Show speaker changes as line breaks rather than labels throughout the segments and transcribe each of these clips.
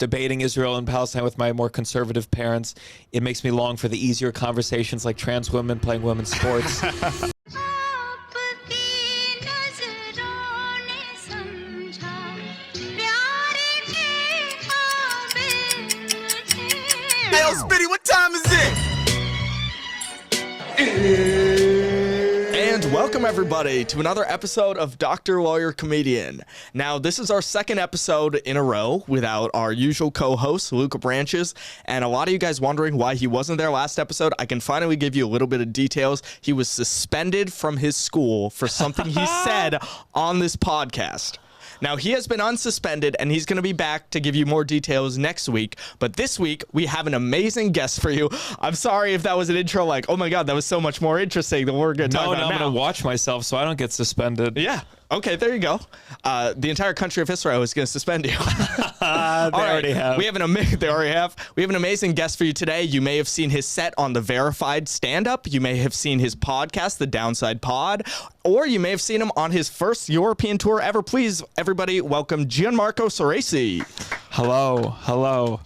debating Israel and Palestine with my more conservative parents, it makes me long for the easier conversations like trans women playing women's sports.
Hey, yo, Spitty, what time is it? And welcome, everybody, to another episode of Dr. Lawyer Comedian. Now, this is our second episode in a row without our usual co-host, Luca Branches. And a lot of you guys wondering why he wasn't there last episode. I can finally give you a little bit of details. He was suspended from his school for something he said on this podcast. Now, he has been unsuspended, and he's going to be back to give you more details next week. But this week, we have an amazing guest for you. I'm sorry if that was an intro like, oh, my God, that was so much more interesting than we're going to talk about now.
No, I'm going to watch myself so I don't get suspended.
Yeah. Okay, there you go. The entire country of Israel is going to suspend you.
They already have.
They already have. We have an amazing guest for you today. You may have seen his set on the Verified Standup. You may have seen his podcast, The Downside Pod, or you may have seen him on his first European tour ever. Please, everybody, welcome Gianmarco Soresi.
Hello.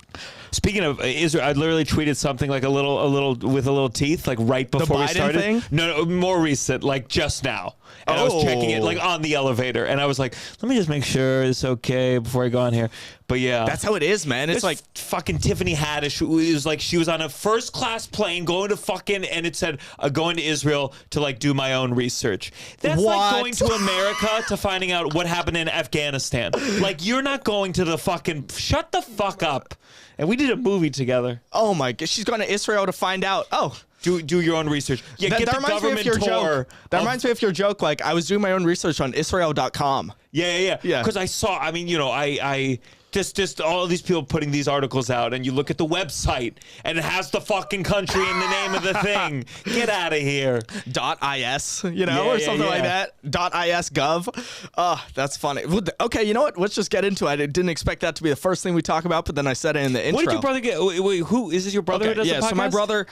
Speaking of Israel, I literally tweeted something like a little with a little teeth, like right before we started. Thing? No, more recent, like just now. And I was checking it like on the elevator, and I was like, let me just make sure it's okay before I go on here. But yeah,
that's how it is, man. It's like
fucking Tiffany Haddish. It was like she was on a first class plane going to fucking, and it said going to Israel to like do my own research. That's like going to America to finding out what happened in Afghanistan. Like, you're not going to the fucking, shut the fuck up. And we did a movie together.
Oh my god, she's going to Israel to find out. Oh.
Do your own research. Yeah, get the government tour.
That reminds me of your joke. Like, I was doing my own research on Israel.com.
Yeah. Because I saw, I mean, you know, I just all of these people putting these articles out, and you look at the website, and it has the fucking country in the name of the thing. Get out of here.
.is, you know, or something like that. .is gov. Oh, that's funny. Okay, you know what? Let's just get into it. I didn't expect that to be the first thing we talk about, but then I said it in the intro.
What did your brother get? Wait, who is this? Your brother who does the podcast?
So my brother,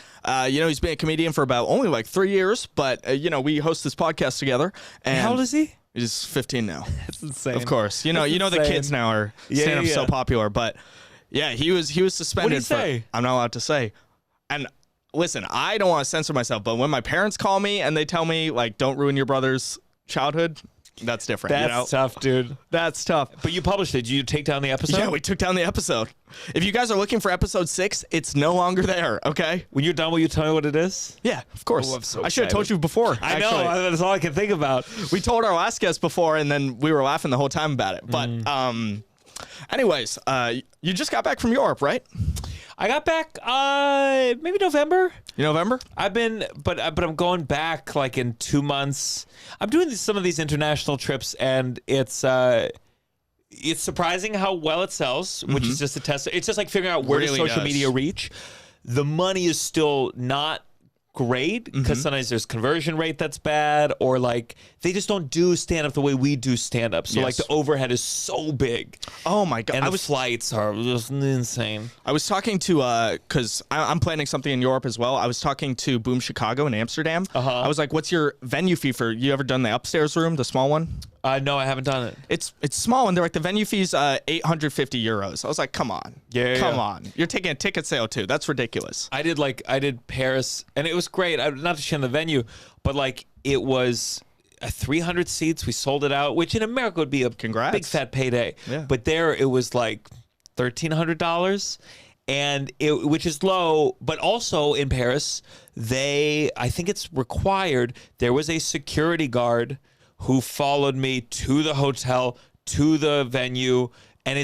you know, he's been a comedian for about only like 3 years, but you know, we host this podcast together. And
how old is he?
He's 15 now.
That's insane.
Of course. You know the kids now are stand-up so popular, but yeah, he was suspended.
What did he say?
I'm not allowed to say. And listen, I don't want to censor myself, but when my parents call me and they tell me like, don't ruin your brother's childhood, that's different.
That's tough, dude.
That's tough.
But you published it. Did you take down the episode?
Yeah, we took down the episode. If you guys are looking for episode 6, it's no longer there, okay?
When you're done, will you tell me what it is?
Yeah, of course.
Oh, I'm so
I should have told you before.
I know. That's all I can think about.
We told our last guest before, and then we were laughing the whole time about it. But anyways, you just got back from Europe, right?
I got back maybe November.
November?
I've been, but I'm going back like in 2 months. I'm doing some of these international trips, and it's surprising how well it sells, which is just a test. It's just like figuring out where does social media reach. The money is still not great because sometimes there's conversion rate that's bad, or like they just don't do stand-up the way we do stand-up. So like the overhead is so big.
Oh my god!
And the flights are just insane.
I was talking to because I'm planning something in Europe as well. I was talking to Boom Chicago in Amsterdam. I was like, "What's your venue fee for? You ever done the upstairs room, the small one?"
No, I haven't done it.
It's small, and they're like, the venue fee's 850 euros. I was like, come on. Come on. You're taking a ticket sale too. That's ridiculous.
I did Paris, and it was great. Not to shame the venue, but like it was 300 seats. We sold it out, which in America would be a big fat payday. Yeah. But there it was like $1,300. And which is low, but also in Paris, I think it's required. There was a security guard who followed me to the hotel, to the venue, and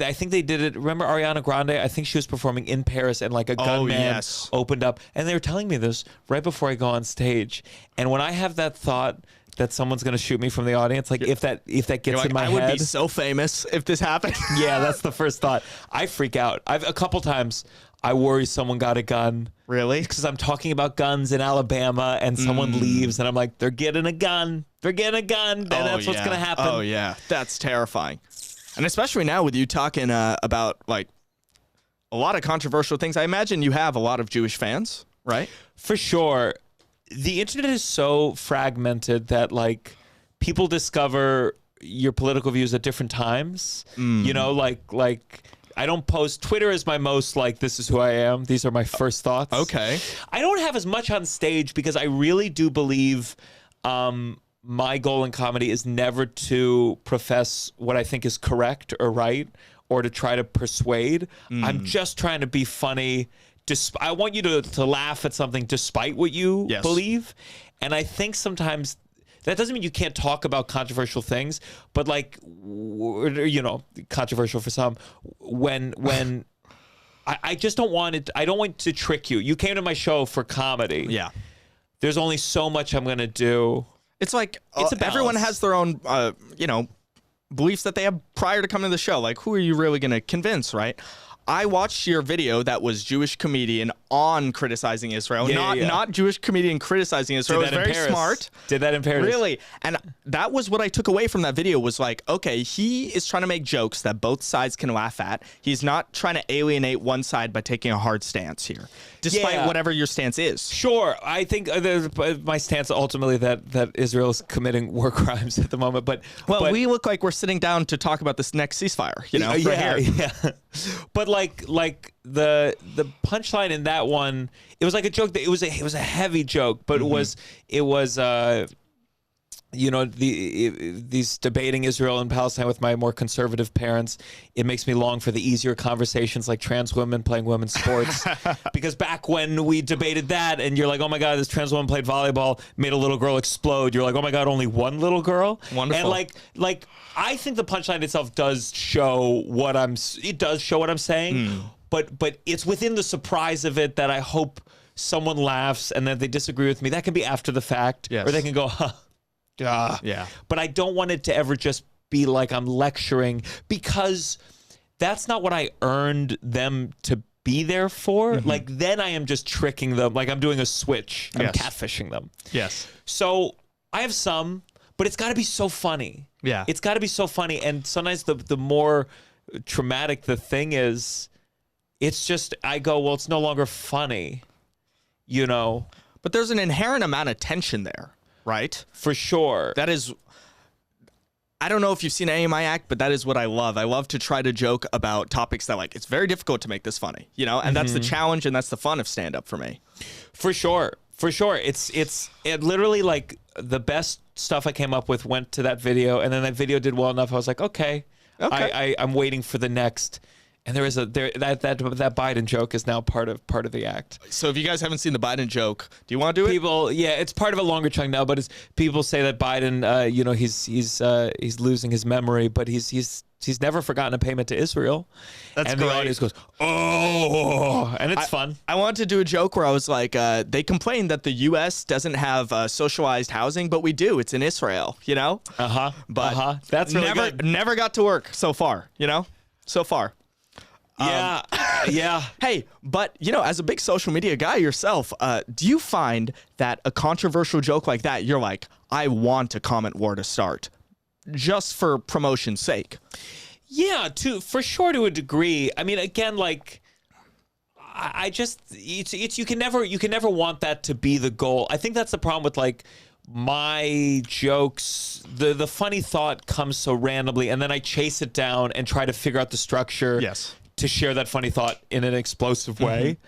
I think they did it. Remember Ariana Grande? I think she was performing in Paris, and like a gunman opened up, and they were telling me this right before I go on stage. And when I have that thought that someone's gonna shoot me from the audience, like if that gets in my head,
I would be so famous if this happened.
Yeah, that's the first thought. I freak out. A couple times I worry someone got a gun.
Really?
Because I'm talking about guns in Alabama, and someone leaves, and I'm like, they're getting a gun. They're getting a gun, and that's what's going to happen.
Oh, yeah. That's terrifying. And especially now with you talking about, like, a lot of controversial things. I imagine you have a lot of Jewish fans, right?
For sure. The internet is so fragmented that, like, people discover your political views at different times. You know, like I don't post. Twitter is my most like, this is who I am. These are my first thoughts.
Okay.
I don't have as much on stage because I really do believe my goal in comedy is never to profess what I think is correct or right or to try to persuade. I'm just trying to be funny. I want you to laugh at something despite what you believe. And I think sometimes that doesn't mean you can't talk about controversial things, but like, you know, controversial for some, when I just don't want it. I don't want to trick you. You came to my show for comedy.
Yeah.
There's only so much I'm going to do.
It's like
It's a
everyone has their own, you know, beliefs that they have prior to coming to the show. Like, who are you really going to convince, right? I watched your video that was Jewish comedian on criticizing Israel, not Jewish comedian criticizing Israel. It was very smart.
Did that in Paris.
Really. And that was what I took away from that video was like, okay, he is trying to make jokes that both sides can laugh at. He's not trying to alienate one side by taking a hard stance here, despite whatever your stance is.
Sure. I think my stance ultimately that Israel is committing war crimes at the moment. But
we look like we're sitting down to talk about this next ceasefire, you know?
Yeah. But like the punchline in that one, it was like a joke that it was a heavy joke, but it was you know, these debating Israel and Palestine with my more conservative parents, it makes me long for the easier conversations like trans women playing women's sports. Because back when we debated that and you're like, oh my God, this trans woman played volleyball, made a little girl explode. You're like, oh my God, only one little girl?
Wonderful.
And like I think the punchline itself does show what I'm saying, but it's within the surprise of it that I hope someone laughs and then they disagree with me. That can be after the fact, or they can go, huh.
Yeah.
But I don't want it to ever just be like I'm lecturing, because that's not what I earned them to be there for. Like, then I am just tricking them. Like, I'm doing a switch. I'm catfishing them.
Yes.
So I have some, but it's got to be so funny.
Yeah.
It's got to be so funny. And sometimes the more traumatic the thing is, it's just, I go, well, it's no longer funny, you know?
But there's an inherent amount of tension there. Right?
For sure.
That is, I don't know if you've seen any of my act, but that is what I love. I love to try to joke about topics that, like, it's very difficult to make this funny, you know? And that's the challenge and that's the fun of stand-up for me.
For sure. For sure. It literally, like, the best stuff I came up with went to that video, and then that video did well enough. I was like, okay. I'm waiting for the next. And that Biden joke is now part of the act.
So if you guys haven't seen the Biden joke, do you want to do it?
It's part of a longer chunk now. But people say that Biden, you know, he's losing his memory, but he's never forgotten a payment to Israel.
That's
and
great.
The audience goes, oh, and it's fun.
I wanted to do a joke where I was like, they complain that the U.S. doesn't have socialized housing, but we do. It's in Israel, you know? But
that's really good.
Never got to work so far, you know? So far.
Yeah.
Hey, but, you know, as a big social media guy yourself, do you find that a controversial joke like that, you're like, I want a comment war to start just for promotion's sake?
Yeah, for sure, to a degree. I mean, again, like, I just, it's you can never want that to be the goal. I think that's the problem with, like, my jokes. The funny thought comes so randomly, and then I chase it down and try to figure out the structure.
Yes.
To share that funny thought in an explosive way.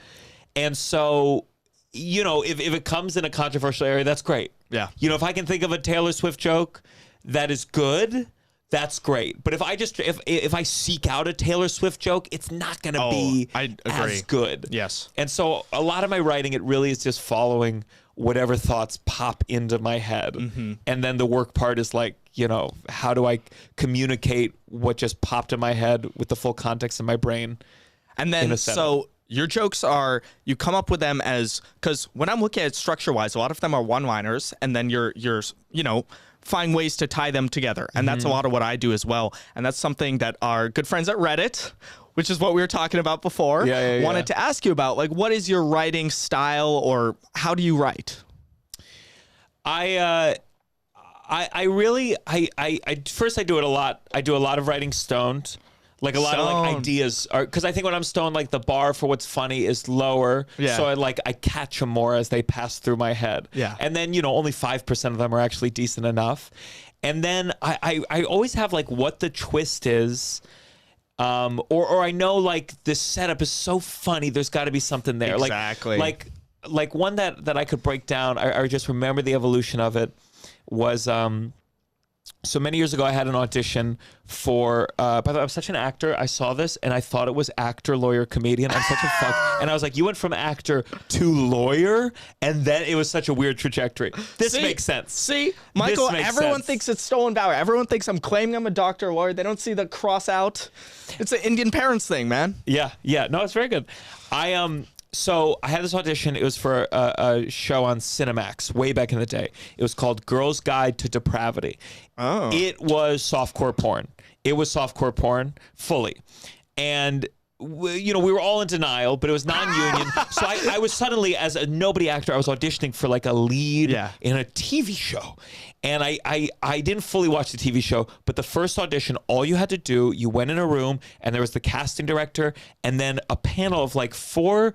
And so, you know, if it comes in a controversial area, that's great. Yeah. You know, if I can think of a Taylor Swift joke that is good, that's great. But if I seek out a Taylor Swift joke, it's not going to be as good.
Yes.
And so a lot of my writing, it really is just following whatever thoughts pop into my head. And then the work part is like, you know, how do I communicate what just popped in my head with the full context in my brain?
And then, so your jokes are, you come up with them as, because when I'm looking at it structure-wise, a lot of them are one-liners, and then you're you know, find ways to tie them together. And that's a lot of what I do as well. And that's something that our good friends at Reddit, which is what we were talking about before, wanted to ask you about. Like, what is your writing style, or how do you write?
First I do it a lot. I do a lot of writing stoned. Like a lot of like ideas are, because I think when I'm stoned, like the bar for what's funny is lower. Yeah. So I catch them more as they pass through my head. Yeah. And then, you know, only 5% of them are actually decent enough. And then I always have like what the twist is. Or I know like this setup is so funny. There's got to be something there.
Exactly.
Like one that I could break down. I just remember the evolution of it was. So many years ago, I had an audition for. By the way, I'm such an actor. I saw this and I thought it was actor, lawyer, comedian. I'm such a fuck. And I was like, you went from actor to lawyer, and then it was such a weird trajectory. This makes sense.
See, Michael, everyone thinks it's stolen valor. Everyone thinks I'm claiming I'm a doctor or lawyer. They don't see the cross out. It's an Indian parents thing, man.
Yeah. No, it's very good. So I had this audition. It was for a show on Cinemax way back in the day. It was called Girl's Guide to Depravity. Oh. It was softcore porn. It was softcore porn fully. And we were all in denial, but it was non-union. So I was suddenly, as a nobody actor, I was auditioning for like a lead in a TV show. And I didn't fully watch the TV show, but the first audition, all you had to do, you went in a room and there was the casting director and then a panel of like 4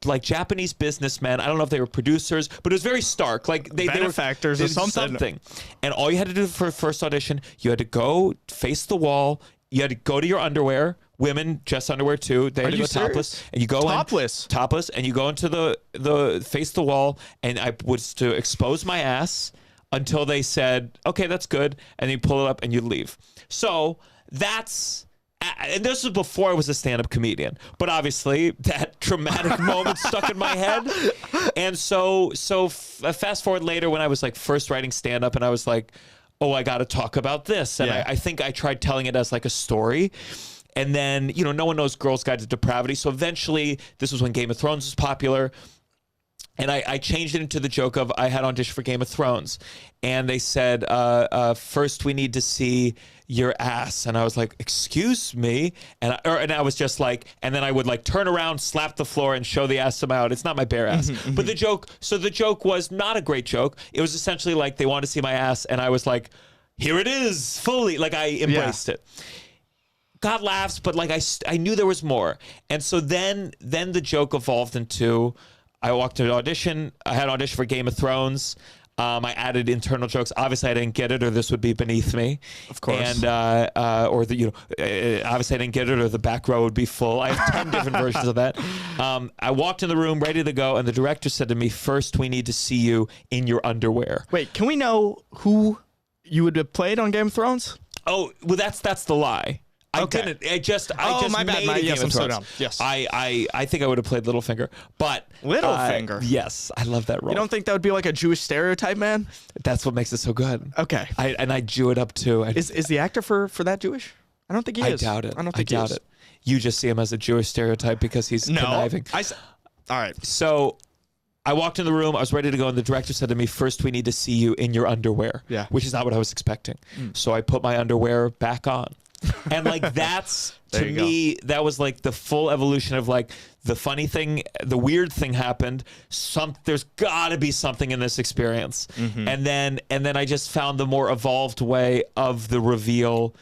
like Japanese businessmen. I don't know if they were producers, but it was very stark. Like they were
benefactors or something.
And all you had to do for first audition, you had to go face the wall. You had to go to your underwear. Women, just underwear too. They had to go topless. And you go topless, and you go into the face the wall, and I was to expose my ass until they said, okay, that's good. And you pull it up and you leave. So and this was before I was a stand-up comedian, but obviously that traumatic moment stuck in my head. And so fast forward later when I was like first writing stand-up and I was like, oh, I got to talk about this. And I think I tried telling it as like a story. And then, no one knows Girl's Guide to Depravity. So eventually, this was when Game of Thrones was popular. And I changed it into the joke of I had auditioned for Game of Thrones. And they said, first we need to see your ass. And I was like, excuse me? And I was just like, and then I would like turn around, slap the floor and show the ass some out. It's not my bare ass. But the joke was not a great joke. It was essentially like they wanted to see my ass. And I was like, here it is, fully. Like I embraced it. Got laughs, but like I knew there was more. And so then the joke evolved into I walked to an audition. I had an audition for Game of Thrones. I added internal jokes. Obviously, I didn't get it, or this would be beneath me.
Of course.
And obviously I didn't get it, or the back row would be full. I have 10 different versions of that. I walked in the room ready to go, and the director said to me, "First, we need to see you in your underwear."
Wait, can we know who you would have played on Game of Thrones?
Oh, well, that's the lie. I didn't. I just
my bad. Yes, I'm so dumb. Yes.
I think I would have played Littlefinger, but
Littlefinger.
Yes, I love that role.
You don't think that would be like a Jewish stereotype, man?
That's what makes it so good.
Okay.
I Jew it up too.
Is the actor for that Jewish? I don't think he is.
I doubt it.
I don't think he is.
it. You just see him as a Jewish stereotype because he's conniving.
All right.
So I walked in the room. I was ready to go, and the director said to me, "First, we need to see you in your underwear."
Yeah.
Which is not what I was expecting. So I put my underwear back on. And like that's to me that was like the full evolution of like the funny thing, the weird thing happened. There's got to be something in this experience, and then I just found the more evolved way of the reveal.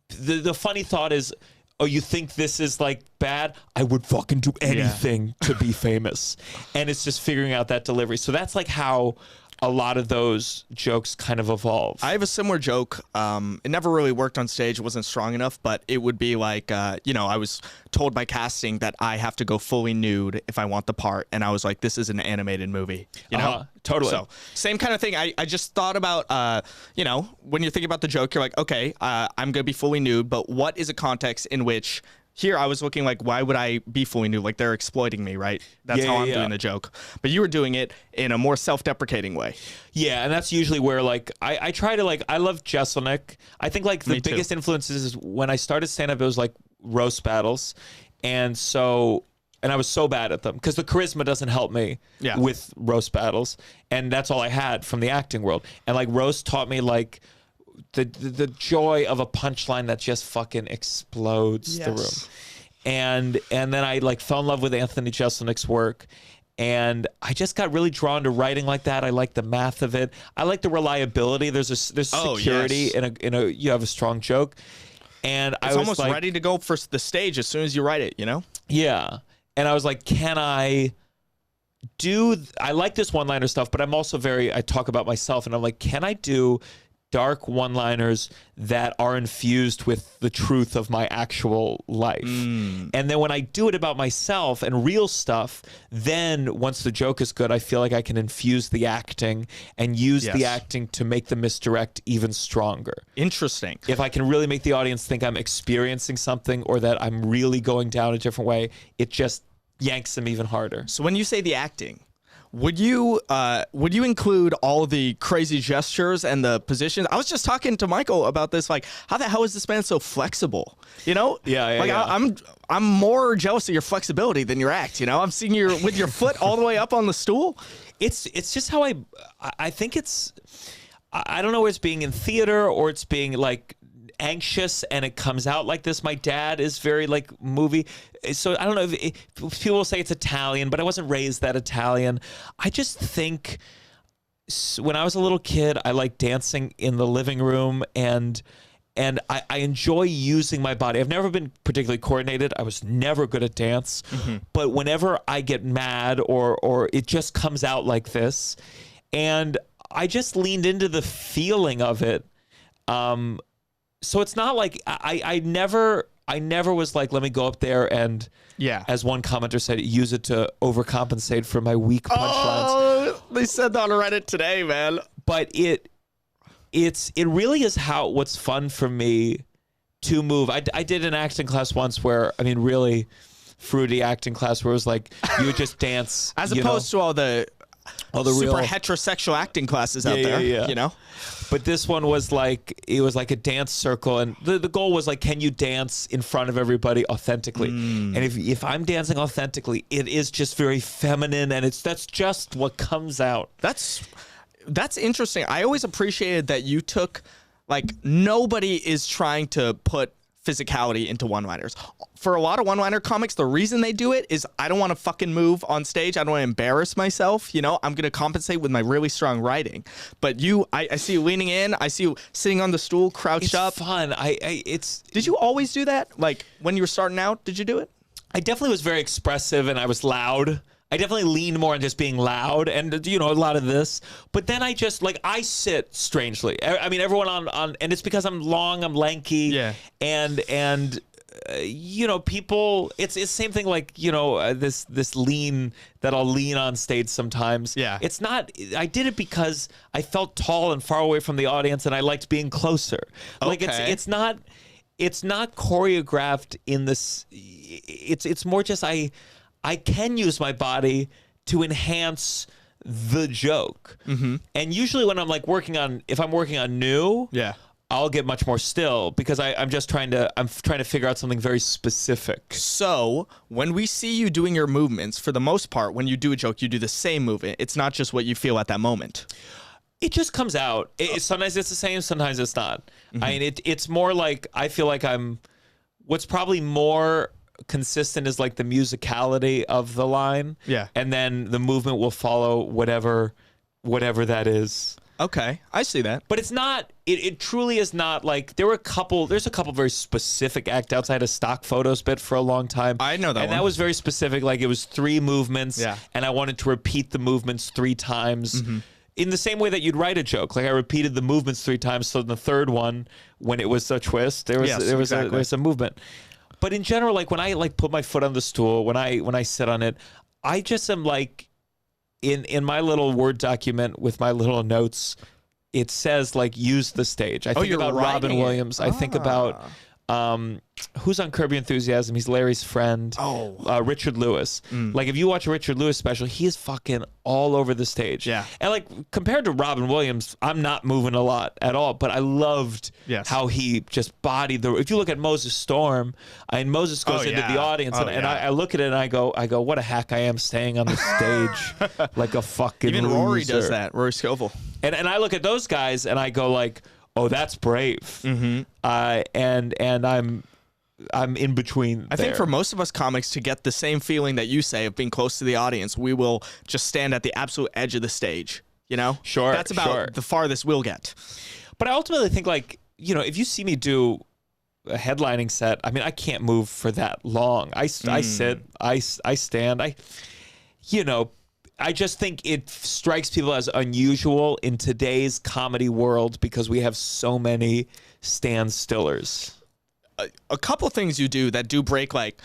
The funny thought is, oh, you think this is like bad? I would fucking do anything to be famous, and it's just figuring out that delivery. So that's like how a lot of those jokes kind of evolve.
I have a similar joke. It never really worked on stage. It wasn't strong enough, but it would be like, I was told by casting that I have to go fully nude if I want the part. And I was like, this is an animated movie,
Totally.
So same kind of thing. I just thought about, when you're thinking about the joke, you're like, okay, I'm going to be fully nude, but what is a context in which here I was looking like, why would I be fully nude? Like they're exploiting me, right? That's how I'm doing the joke. But you were doing it in a more self-deprecating way.
Yeah, and that's usually where like I try to like I love Jeselnik. I think like the biggest influences is when I started stand-up, it was like roast battles. And I was so bad at them because the charisma doesn't help me with roast battles. And that's all I had from the acting world. And like roast taught me like the joy of a punchline that just fucking explodes the room. And then I like fell in love with Anthony Jeselnik's work, and I just got really drawn to writing like that. I like the math of it. I like the reliability. There's security in a you have a strong joke, and I was
almost
like,
ready to go for the stage as soon as you write it.
Yeah, and I was like, can I like this one-liner stuff, but I'm also I talk about myself, and I'm like, can I do dark one-liners that are infused with the truth of my actual life. And then when I do it about myself and real stuff, then once the joke is good, I feel like I can infuse the acting and use the acting to make the misdirect even stronger.
Interesting.
If I can really make the audience think I'm experiencing something or that I'm really going down a different way, it just yanks them even harder.
So when you say the acting, would you include all the crazy gestures and the positions? I was just talking to Michael about this. Like, how the hell is this man so flexible? You know? I'm more jealous of your flexibility than your act. You know, I'm seeing you with your foot all the way up on the stool.
It's just how I think it's. I don't know where it's being in theater or it's being like anxious and it comes out like this. My dad is very like movie. So I don't know if people will say it's Italian, but I wasn't raised that Italian. I just think when I was a little kid, I liked dancing in the living room and I enjoy using my body. I've never been particularly coordinated. I was never good at dance, but whenever I get mad or it just comes out like this, and I just leaned into the feeling of it. So it's not like I never was like, let me go up there and, as one commenter said, use it to overcompensate for my weak punchlines.
Oh, they said that on Reddit today, man.
But it really is what's fun for me to move. I did an acting class once where, I mean, really fruity acting class where it was like, you would just dance.
As opposed to all the super
real
heterosexual acting classes out there, you know?
But this one was like, it was like a dance circle. And the goal was like, can you dance in front of everybody authentically? And if I'm dancing authentically, it is just very feminine. And that's just what comes out.
That's interesting. I always appreciated that you took, like, nobody is trying to put physicality into one-liners. For a lot of one-liner comics, the reason they do it is I don't want to fucking move on stage. I don't want to embarrass myself. You know, I'm going to compensate with my really strong writing. But I see you leaning in. I see you sitting on the stool, crouched up.
It's fun.
Did you always do that? Like, when you were starting out, did you do it?
I definitely was very expressive and I was loud. I definitely leaned more on just being loud and, you know, a lot of this. But then I just, like, I sit strangely. I mean, everyone on and it's because I'm long, I'm lanky.
Yeah.
And you know, people, it's the same thing like, you know, this lean that I'll lean on stage sometimes.
Yeah.
It's not, I did it because I felt tall and far away from the audience and I liked being closer.
Okay.
Like, it's not choreographed in this, it's more just I can use my body to enhance the joke. And usually when I'm like if I'm working on new, I'll get much more still because I'm trying to figure out something very specific.
So when we see you doing your movements, for the most part, when you do a joke, you do the same movement. It's not just what you feel at that moment.
It just comes out. Sometimes it's the same, sometimes it's not. I mean, it's more like I feel like what's probably more consistent is like the musicality of the line.
Yeah.
And then the movement will follow whatever that is.
Okay, I see that.
But it's not, it truly is not like, there's a couple very specific act outs. I had a stock photos bit for a long time.
I know that
and
one.
that was very specific. Like it was 3 movements and I wanted to repeat the movements 3 times. In the same way that you'd write a joke. Like I repeated the movements 3 times. So in the third one, when it was a twist, there was a movement. But in general, like when I like put my foot on the stool, when I sit on it, I just am like, in my little Word document with my little notes, it says like use the stage. I think about Robin Williams. I think about who's on Curb Your Enthusiasm? He's Larry's friend. Richard Lewis. Like if you watch a Richard Lewis special, he is fucking all over the stage.
Yeah.
And like compared to Robin Williams, I'm not moving a lot at all, but I loved how he just bodied if you look at Moses Storm, Moses goes into the audience and I look at it and I go, what a hack I am staying on the stage like a fucking
Even
loser.
Rory does that. Rory Scovel.
And I look at those guys and I go like, oh, that's brave. And I'm in between.
I think for most of us comics to get the same feeling that you say of being close to the audience, we will just stand at the absolute edge of the stage. You know?
Sure.
That's about the farthest we'll get.
But I ultimately think like, you know, if you see me do a headlining set, I mean, I can't move for that long. I sit, I stand, I just think it strikes people as unusual in today's comedy world because we have so many stand-stillers.
A couple things you do that do break like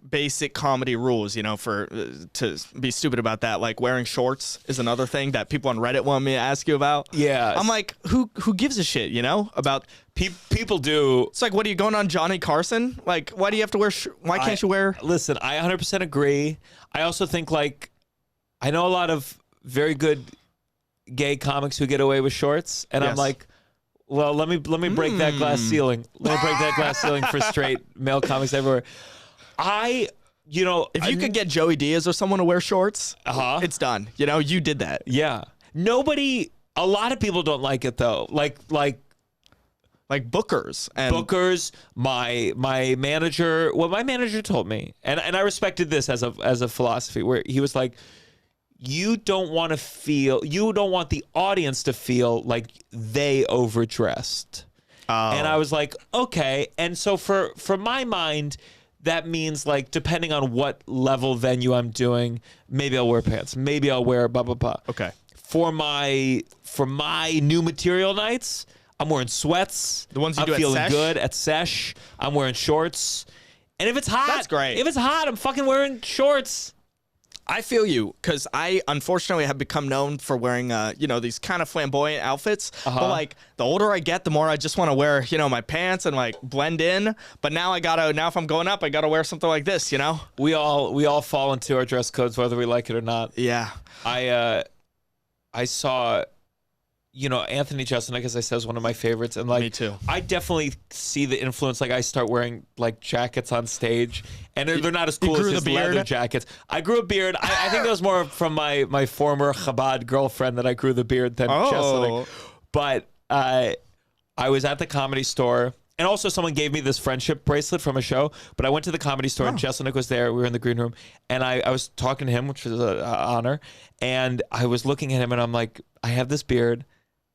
basic comedy rules, you know, for to be stupid about that. Like wearing shorts is another thing that people on Reddit want me to ask you about.
Yeah,
I'm like, who gives a shit, you know, about
people do.
It's like, what are you going on Johnny Carson? Like, why do you have to wear? Why can't you wear?
Listen, I 100% agree. I also think like I know a lot of very good gay comics who get away with shorts, and I'm like, well, let me break that glass ceiling. Let me break that glass ceiling for straight male comics everywhere. If
you could get Joey Diaz or someone to wear shorts, it's done. You know, you did that.
Yeah. A lot of people don't like it though. Like
bookers.
My manager. What my manager told me, and I respected this as a philosophy, where he was like, you don't want the audience to feel like they overdressed. And I was like, okay. And so for my mind, that means like, depending on what level venue I'm doing, maybe I'll wear pants, maybe I'll wear blah, blah, blah.
Okay.
For my new material nights, I'm wearing sweats.
The ones you
I'm
do at
feeling
Sesh?
good at Sesh. I'm wearing shorts. And if it's hot,
that's great.
If it's hot, I'm fucking wearing shorts.
I feel you, because I unfortunately have become known for wearing, these kind of flamboyant outfits. But like, the older I get, the more I just want to wear, my pants and like blend in. But now if I'm going up, I gotta wear something like this, you know.
We all fall into our dress codes whether we like it or not.
Yeah.
I saw, Anthony Jeselnik, as I said, is one of my favorites, and like,
me too.
I definitely see the influence. Like, I start wearing like jackets on stage, and they're not as cool as his leather jackets. I grew a beard. I think that was more from my former Chabad girlfriend that I grew the beard than Jeselnik. But I was at the Comedy Store, and also someone gave me this friendship bracelet from a show. But I went to the Comedy Store, and Jeselnik was there. We were in the green room, and I was talking to him, which was an honor. And I was looking at him, and I'm like, I have this beard.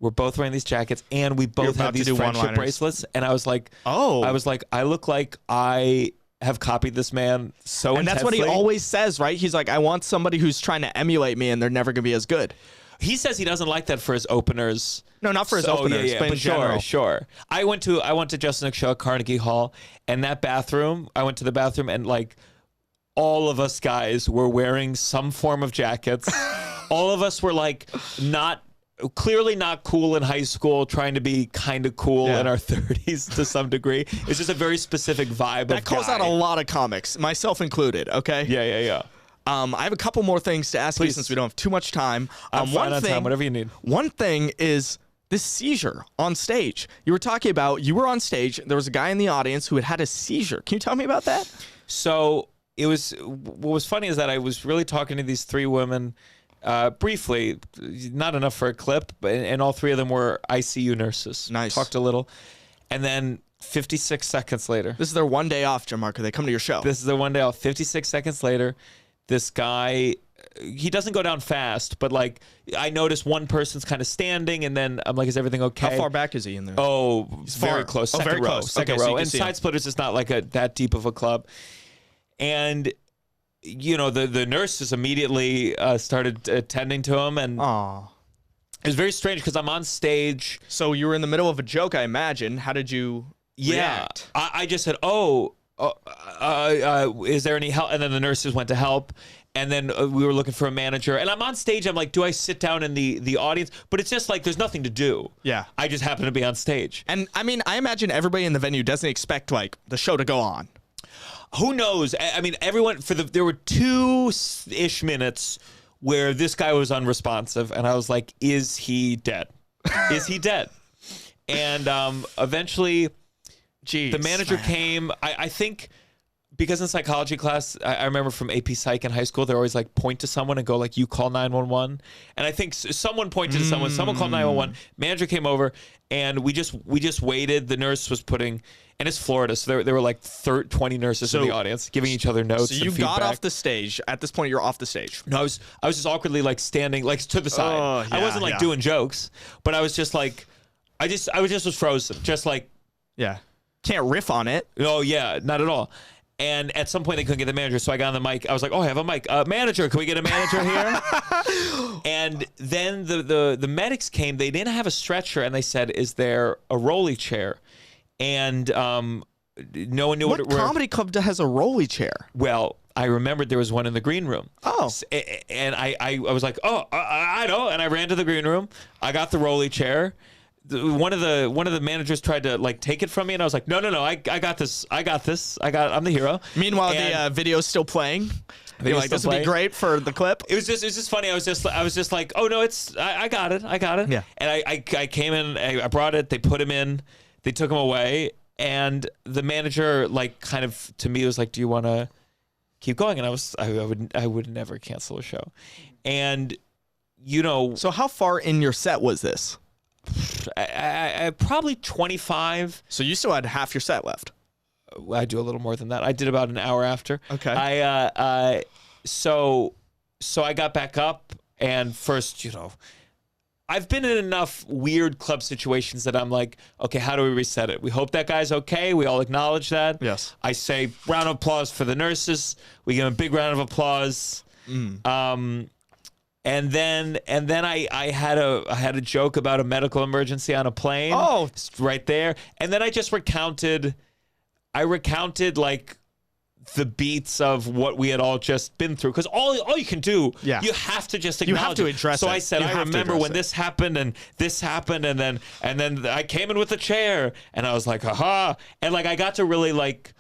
We're both wearing these jackets, and we both have these friendship bracelets. And I was like, I look like I have copied this man so intensely.
And that's what he always says, right? He's like, I want somebody who's trying to emulate me, and they're never going to be as good.
He says he doesn't like that for his openers.
No, not for his openers, but in general.
Sure. I went to Jeselnik's show at Carnegie Hall, and that bathroom, I went to the bathroom, and like all of us guys were wearing some form of jackets. All of us were like clearly not cool in high school, trying to be kind of cool in our 30s to some degree. It's just a very specific vibe
that calls out a lot of comics, myself included. Okay.
Yeah.
I have a couple more things to ask you since we don't have too much time.
I'm fine on time, whatever you need.
One thing is this seizure on stage. You were talking about, you were on stage, there was a guy in the audience who had a seizure. Can you tell me about that?
So what was funny is that I was really talking to these three women briefly, not enough for a clip, and all three of them were ICU nurses.
Nice.
Talked a little. And then 56 seconds later.
This is their one day off, Gianmarco. They come to your show.
This is their one day off. 56 seconds later, this guy, he doesn't go down fast, but like I notice one person's kind of standing, and then I'm like, is everything okay?
How far back is he in there?
Oh, very close. Second row. Second row.
So
and Side Splitters is not like that deep of a club. And the nurses immediately started attending to him, and it was very strange because I'm on stage.
So you were in the middle of a joke, I imagine. How did you react?
I just said, is there any help? And then the nurses went to help, and then we were looking for a manager. And I'm on stage. I'm like, do I sit down in the audience? But it's just like there's nothing to do.
Yeah.
I just happen to be on stage.
And I mean, I imagine everybody in the venue doesn't expect like the show to go on.
Who knows? I mean, everyone there were 2-ish minutes where this guy was unresponsive, and I was like, "Is he dead? Is he dead?" And eventually, the manager came. I think because in psychology class, I remember from AP Psych in high school, they're always like point to someone and go like, "You call 911." And I think someone pointed to someone. Someone called 911. Manager came over, and we just waited. The nurse was putting. And it's Florida, so there were like 20 nurses in the audience giving each other notes.
So you got off the stage. At this point, you're off the stage.
No, I was just awkwardly like standing like to the side. I wasn't like doing jokes, but I was just like, I was frozen, just like
can't riff on it.
Oh yeah, not at all. And at some point they couldn't get the manager, so I got on the mic. I was like, "Oh, I have a mic. Manager, can we get a manager here?" And then the medics came. They didn't have a stretcher, and they said, "Is there a rolly chair?" And no one knew what
comedy club has a rolly chair.
Well, I remembered there was one in the green room.
Oh.
And I was like, "Oh, I know." And I ran to the green room. I got the rolly chair. One of the managers tried to like take it from me, and I was like, no, I got this. I'm the hero.
Meanwhile, the video's still playing. You're like, this would be great for the clip.
It was just funny. I was just like, oh no, I got it.
Yeah.
And I came in, I brought it. They put him in. They took him away, and the manager like kind of to me was like, do you want to keep going? And I would never cancel a show, and
So how far in your set was this?
I probably 25.
So you still had half your set left.
I do a little more than that. I did about an hour after.
Okay.
So I got back up, and first, I've been in enough weird club situations that I'm like, okay, how do we reset it? We hope that guy's okay. We all acknowledge that.
Yes.
I say round of applause for the nurses. We give them a big round of applause. And then I had a joke about a medical emergency on a plane.
Oh,
right there. And then I just recounted like the beats of what we had all just been through. Because all you can do, you have to just acknowledge.
You have to address it.
So I said, I remember when this happened and this happened, and then I came in with a chair, and I was like, haha, and like I got to really like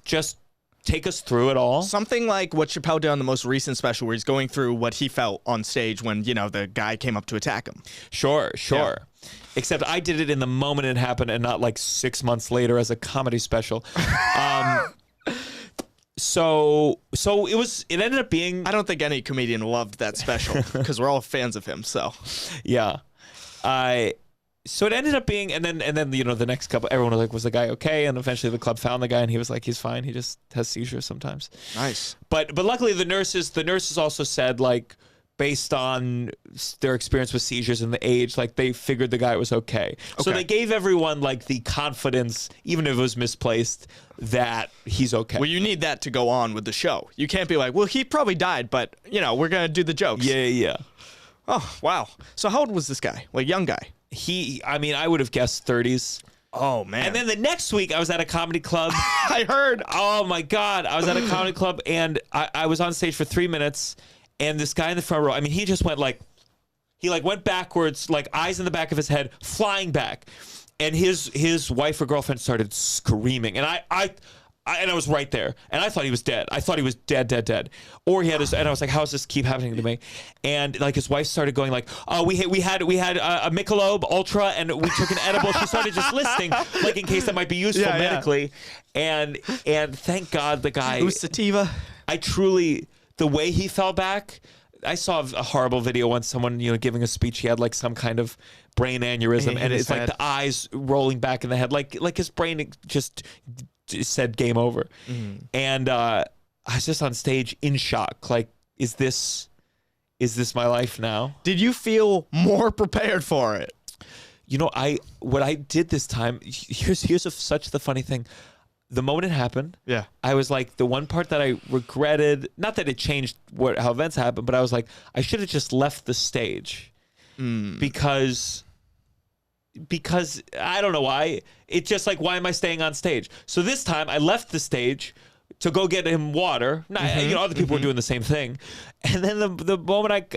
just take us through it all.
Something like what Chappelle did on the most recent special, where he's going through what he felt on stage when, the guy came up to attack him.
Sure.
Yeah.
Except I did it in the moment it happened and not like 6 months later as a comedy special. So it ended up being...
I don't think any comedian loved that special because we're all fans of him, so.
Yeah. So it ended up being, and then the next couple, everyone was like, was the guy okay? And eventually the club found the guy, and he was like, he's fine. He just has seizures sometimes.
Nice.
But luckily the nurses also said, like, based on their experience with seizures and the age, like they figured the guy was okay. So they gave everyone like the confidence, even if it was misplaced, that he's okay.
Well, you need that to go on with the show. You can't be like, well, he probably died, but we're gonna do the jokes.
Yeah.
Oh wow. So how old was this guy? Like young guy?
I would have guessed 30s.
Oh, man.
And then the next week, I was at a comedy club.
I heard.
Oh, my God. I was at a comedy club, and I was on stage for 3 minutes, and this guy in the front row, he just went went backwards, like eyes in the back of his head, flying back. And his wife or girlfriend started screaming. And I was right there, and I thought he was dead. I thought he was dead. Or he had and I was like, how does this keep happening to me? And like his wife started going like, oh, we had a Michelob Ultra, and we took an edible. She started just listing like in case that might be useful medically. And thank God the guy.
It was sativa.
The way he fell back. I saw a horrible video once. Someone giving a speech. He had like some kind of brain aneurysm, and it's like the eyes rolling back in the head, like his brain just said game over. And I was just on stage in shock, like, is this my life now?
Did you feel more prepared for it?
What I did this time, here's such the funny thing. The moment it happened, I was like, the one part that I regretted, not that it changed how events happened, but I was like, I should have just left the stage because I don't know why. It's just like, why am I staying on stage? So this time I left the stage to go get him water. Other people were doing the same thing. And then the moment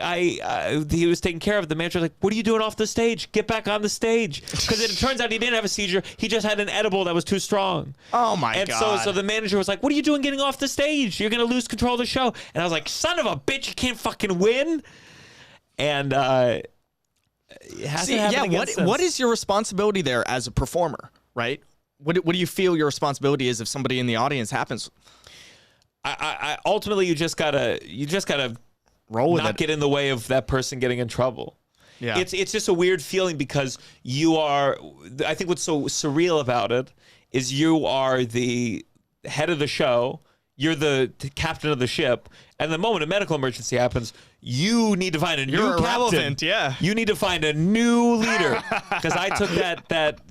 he was taken care of, the manager was like, what are you doing off the stage? Get back on the stage. Because it turns out he didn't have a seizure. He just had an edible that was too strong.
Oh, my God.
And so the manager was like, what are you doing getting off the stage? You're going to lose control of the show. And I was like, son of a bitch, you can't fucking win. And
what is your responsibility there as a performer, right? What do you feel your responsibility is if somebody in the audience happens?
I ultimately you just gotta
roll with it.
Not get in the way of that person getting in trouble.
Yeah,
it's just a weird feeling because you are. I think what's so surreal about it is you are the head of the show. you're the captain of the ship, and the moment a medical emergency happens, you need to find a new captain.
Yeah.
You need to find a new leader. Because I took that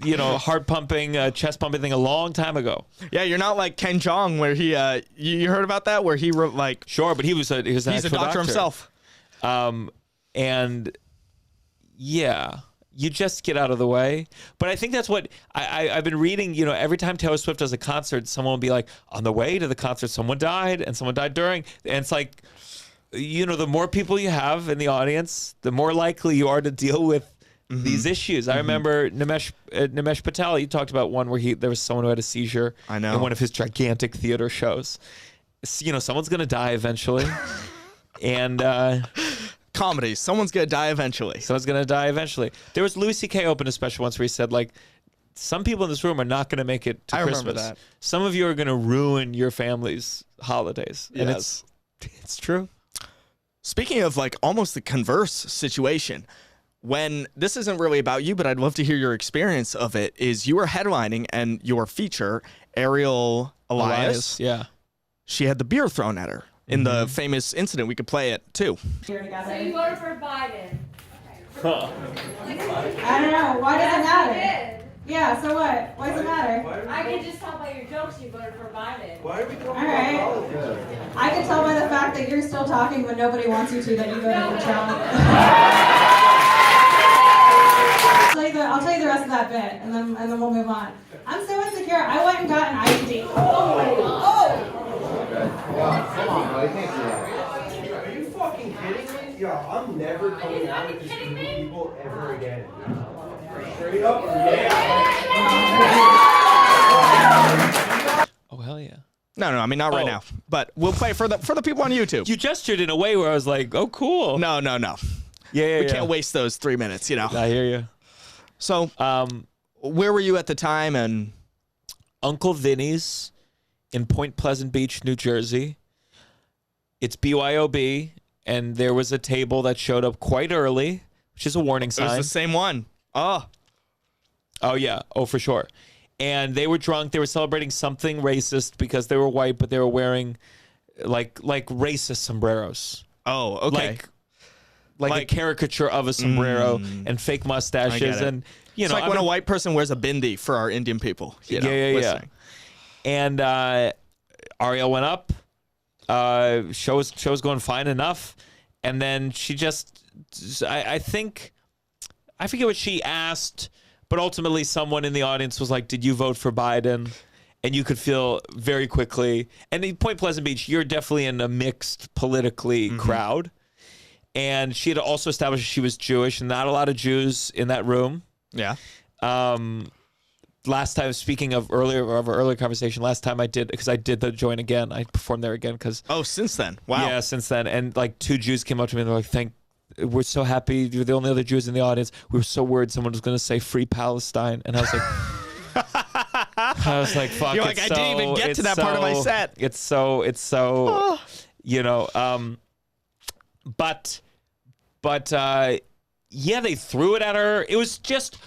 heart pumping, chest pumping thing a long time ago.
Yeah, you're not like Ken Jeong, where he you heard about that, where he wrote like
sure, but he's a
doctor himself.
And yeah. You just get out of the way. But I think that's what I've been reading. Every time Taylor Swift does a concert, someone will be like, on the way to the concert, someone died and someone died during. And it's like, the more people you have in the audience, the more likely you are to deal with these issues. I remember Nimesh Patel, he talked about one where there was someone who had a seizure in one of his gigantic theater shows. Someone's going to die eventually. And...
comedy. Someone's going to die eventually.
There was Louis C.K. opened a special once where he said, like, some people in this room are not going to make it to Christmas.
Remember that.
Some of you are going to ruin your family's holidays. And it's true.
Speaking of like almost the converse situation, when this isn't really about you, but I'd love to hear your experience of it, is you were headlining and your feature, Ariel Elias.
Yeah.
She had the beer thrown at her. In the famous incident, we could play it too.
So you voted for Biden. Huh. I don't know. Why does it matter? Yeah, so what? Why does it matter? I can just tell by your jokes you voted for Biden. Why are we going all right. I can tell by the fact that you're still talking when nobody wants you to that you voted for Trump. I'll tell you the rest of that bit, and then we'll move on. I'm so insecure. I went and got an IUD. Oh!
Come on, I can't do that. Are you fucking kidding me? Yo, I'm never coming out with these people ever again. Straight up,
Oh, hell yeah.
No, I mean, not right now. But we'll play for the people on YouTube.
You gestured in a way where I was like, oh, cool.
No.
Yeah.
We can't waste those 3 minutes,
I hear you.
So, where were you at the time? And
Uncle Vinny's in Point Pleasant Beach, New Jersey. It's BYOB, and there was a table that showed up quite early, which is a warning sign.
It was the same one. Oh,
yeah. Oh, for sure. And they were drunk. They were celebrating something racist because they were white, but they were wearing like racist sombreros.
Oh, okay.
Like a caricature of a sombrero and fake mustaches. And
it's like when a white person wears a bindi for our Indian people.
Yeah. And Ariel went up. Show was going fine enough. And then she just, I forget what she asked, but ultimately someone in the audience was like, did you vote for Biden? And you could feel very quickly. And in Point Pleasant Beach, you're definitely in a mixed politically crowd. And she had also established she was Jewish, and not a lot of Jews in that room.
Yeah.
Last time, speaking of our earlier conversation, last time I did the joint again. I performed there again because.
Oh, since then. Wow.
Yeah, since then, and like 2 Jews came up to me and they're like, we're so happy you're the only other Jews in the audience. We were so worried someone was going to say "Free Palestine," and I was like, fuck.
You're like, I didn't even get to that part of my set.
It's so, But yeah, they threw it at her. It was just,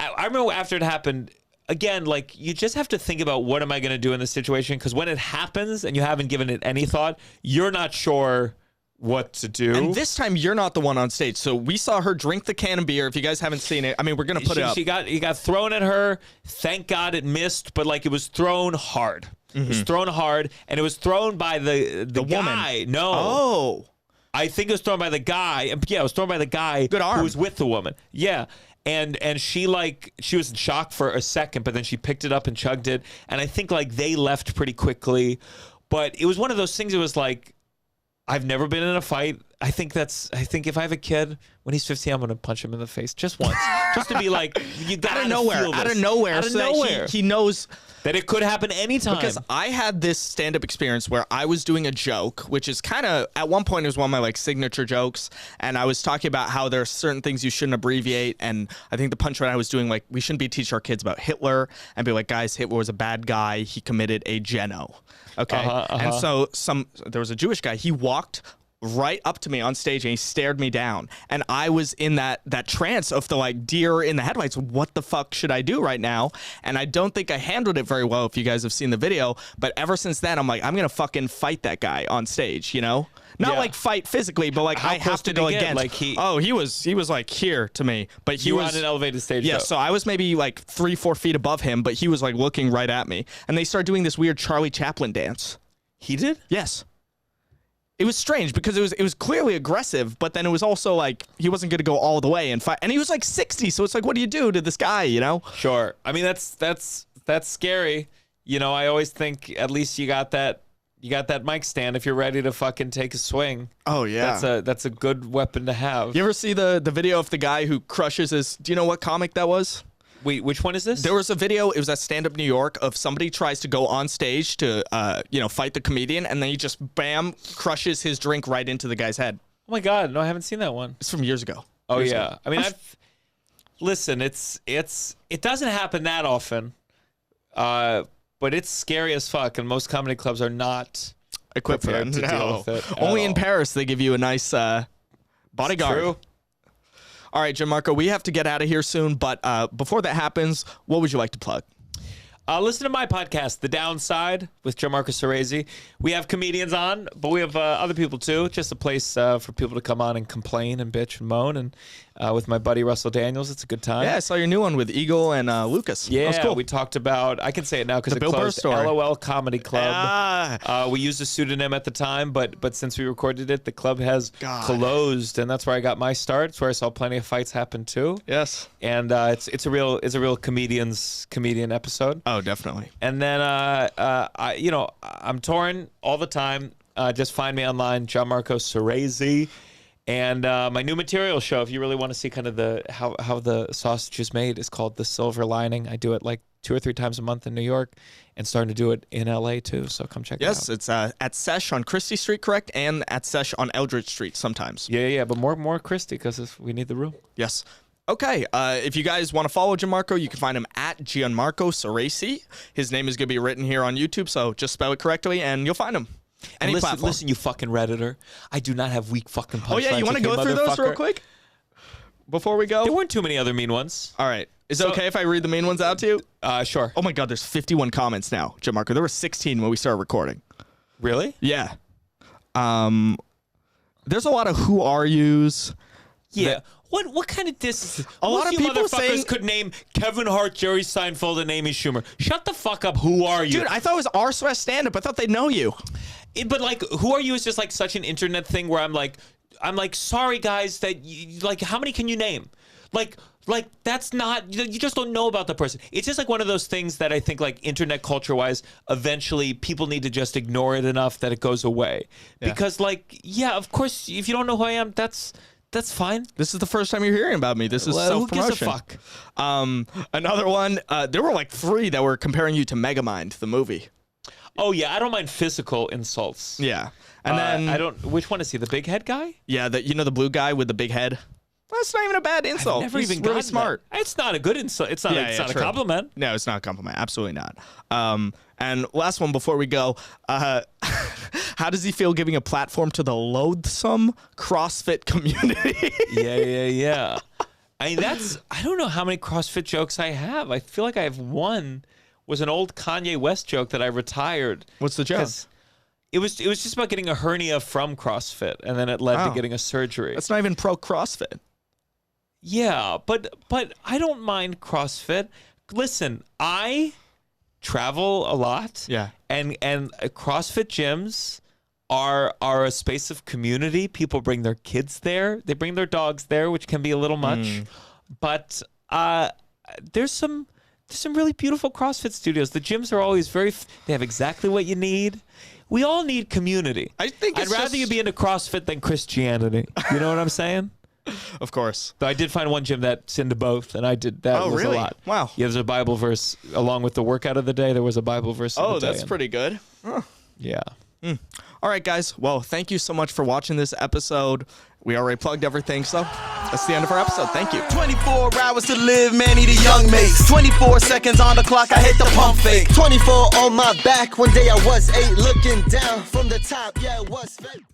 I remember after it happened, again, like, you just have to think about what am I going to do in this situation? Because when it happens and you haven't given it any thought, you're not sure what to do.
And this time, you're not the one on stage. So we saw her drink the can of beer. If you guys haven't seen it, I mean, we're going to put it up.
It got thrown at her. Thank God it missed, but like it was thrown hard. It was thrown hard, and it was thrown by the guy.
Woman.
No.
Oh.
I think it was thrown by the guy. Yeah, it was thrown by the guy who was with the woman. Yeah. And she was in shock for a second, but then she picked it up and chugged it. And I think like they left pretty quickly. But it was one of those things. It was like, I've never been in a fight. I think if I have a kid, when he's 15, I'm going to punch him in the face just once. Just to be like, you got to feel this.
Out of nowhere. He knows
that it could happen anytime.
Because I had this stand-up experience where I was doing a joke, which is kind of, at one point, it was one of my like signature jokes. And I was talking about how there are certain things you shouldn't abbreviate. And I think the punchline I was doing, like, we shouldn't be teaching our kids about Hitler and be like, guys, Hitler was a bad guy. He committed a geno. Okay. And so there was a Jewish guy. He walked right up to me on stage and he stared me down. And I was in that trance of the like deer in the headlights. What the fuck should I do right now? And I don't think I handled it very well if you guys have seen the video. But ever since then, I'm like, I'm going to fucking fight that guy on stage, you know? Not like fight physically, but like I have to go against. Like he was like here to me, but he was
on an elevated stage.
Yeah, so I was maybe like 3-4 feet above him, but he was like looking right at me. And they started doing this weird Charlie Chaplin dance.
He did?
Yes. It was strange because it was clearly aggressive, but then it was also like he wasn't going to go all the way and fight. And he was like 60, so it's like, what do you do to this guy, you know?
Sure. I mean, that's scary. You know, I always think at least you got that mic stand if you're ready to fucking take a swing.
Oh yeah,
that's a good weapon to have.
You ever see the video of the guy who crushes his? Do you know what comic that was?
Wait, which one is this?
There was a video. It was at Stand Up New York of somebody tries to go on stage to fight the comedian, and then he just crushes his drink right into the guy's head.
Oh my god, no, I haven't seen that one.
It's from years ago.
Oh yeah, I mean, listen, it doesn't happen that often, but it's scary as fuck, and most comedy clubs are not
equipped for
to deal with it.
Only in Paris they give you a nice bodyguard.
True.
All right, Gianmarco, we have to get out of here soon, but before that happens, what would you like to plug?
Listen to my podcast, The Downside, with Gianmarco Soresi. We have comedians on, but we have other people too. Just a place for people to come on and complain and bitch and moan. And with my buddy Russell Daniels, it's a good time.
Yeah, I saw your new one with Eagle and Lucas.
Yeah,
that was cool.
We talked about, I can say it now because it
Bill Burr
closed,
story.
LOL Comedy Club. We used a pseudonym at the time, but since we recorded it, the club has closed, and that's where I got my start. It's where I saw plenty of fights happen too.
Yes,
and it's a real comedian episode.
Oh, definitely.
And then I'm touring all the time. Just find me online, Gianmarco Soresi. And my new material show, if you really want to see kind of how the sausage is made, is called The Silver Lining. I do it like 2 or 3 times a month in New York, and starting to do it in LA too. So come check it out.
Yes, it's at Sesh on Christie Street, correct, and at Sesh on Eldridge Street sometimes.
Yeah, but more Christie because we need the room.
Yes. Okay, if you guys want to follow Gianmarco, you can find him at Gianmarco Soresi. His name is going to be written here on YouTube, so just spell it correctly, and you'll find him.
And listen, you fucking Redditor. I do not have weak fucking punchlines.
Oh, yeah, you want to go through those real quick? Before we go?
There weren't too many other mean ones.
All right. Is it okay if I read the mean ones out to you?
Sure.
Oh, my God, there's 51 comments now, Gianmarco. There were 16 when we started recording.
Really?
Yeah. There's a lot of who are yous.
Yeah. What kind of diss?
A lot of people
motherfuckers could name Kevin Hart, Jerry Seinfeld, and Amy Schumer. Shut the fuck up. Who are you?
Dude, I thought it was r// stand-up. I thought they'd know you.
But like, who are you is just like such an internet thing where I'm like, sorry guys that like, how many can you name? Like that's not, you just don't know about the person. It's just like one of those things that I think like internet culture wise, eventually people need to just ignore it enough that it goes away. Yeah. Because like, yeah, of course, if you don't know who I am, that's fine. This is the first time you're hearing about me. This is self-promotion. Who gives a fuck? Another one, there were like 3 that were comparing you to Megamind, the movie. Oh yeah, I don't mind physical insults. Yeah. And then I don't, which one is he? The big head guy? Yeah, the blue guy with the big head. That's not even a bad insult. I've never even really smart. That. It's not a good insult. It's not, it's not a compliment. No, it's not a compliment. Absolutely not. And last one before we go, how does he feel giving a platform to the loathsome CrossFit community? Yeah. I mean, I don't know how many CrossFit jokes I have. I feel like I have one. Was an old Kanye West joke that I retired. What's the joke? It was just about getting a hernia from CrossFit, and then it led to getting a surgery. That's not even pro CrossFit. Yeah, but I don't mind CrossFit. Listen, I travel a lot. Yeah. And CrossFit gyms are a space of community. People bring their kids there. They bring their dogs there, which can be a little much. But there's some really beautiful CrossFit studios. The gyms are always they have exactly what you need. We all need community. I'd rather you be into CrossFit than Christianity. You know what I'm saying? Of course. Though I did find one gym that's into both, and I did that. Oh, was really? A lot. Wow. Yeah, there's a Bible verse along with the workout of the day. There was a Bible verse. Oh, that's pretty good. Huh. Yeah. All right, guys. Well, thank you so much for watching this episode. We already plugged everything, so that's the end of our episode. Thank you. 24 hours to live, man, need a young mace. 24 seconds on the clock, I hit the pump fake. 24 on my back, one day I was 8, looking down from the top, yeah, it was fake.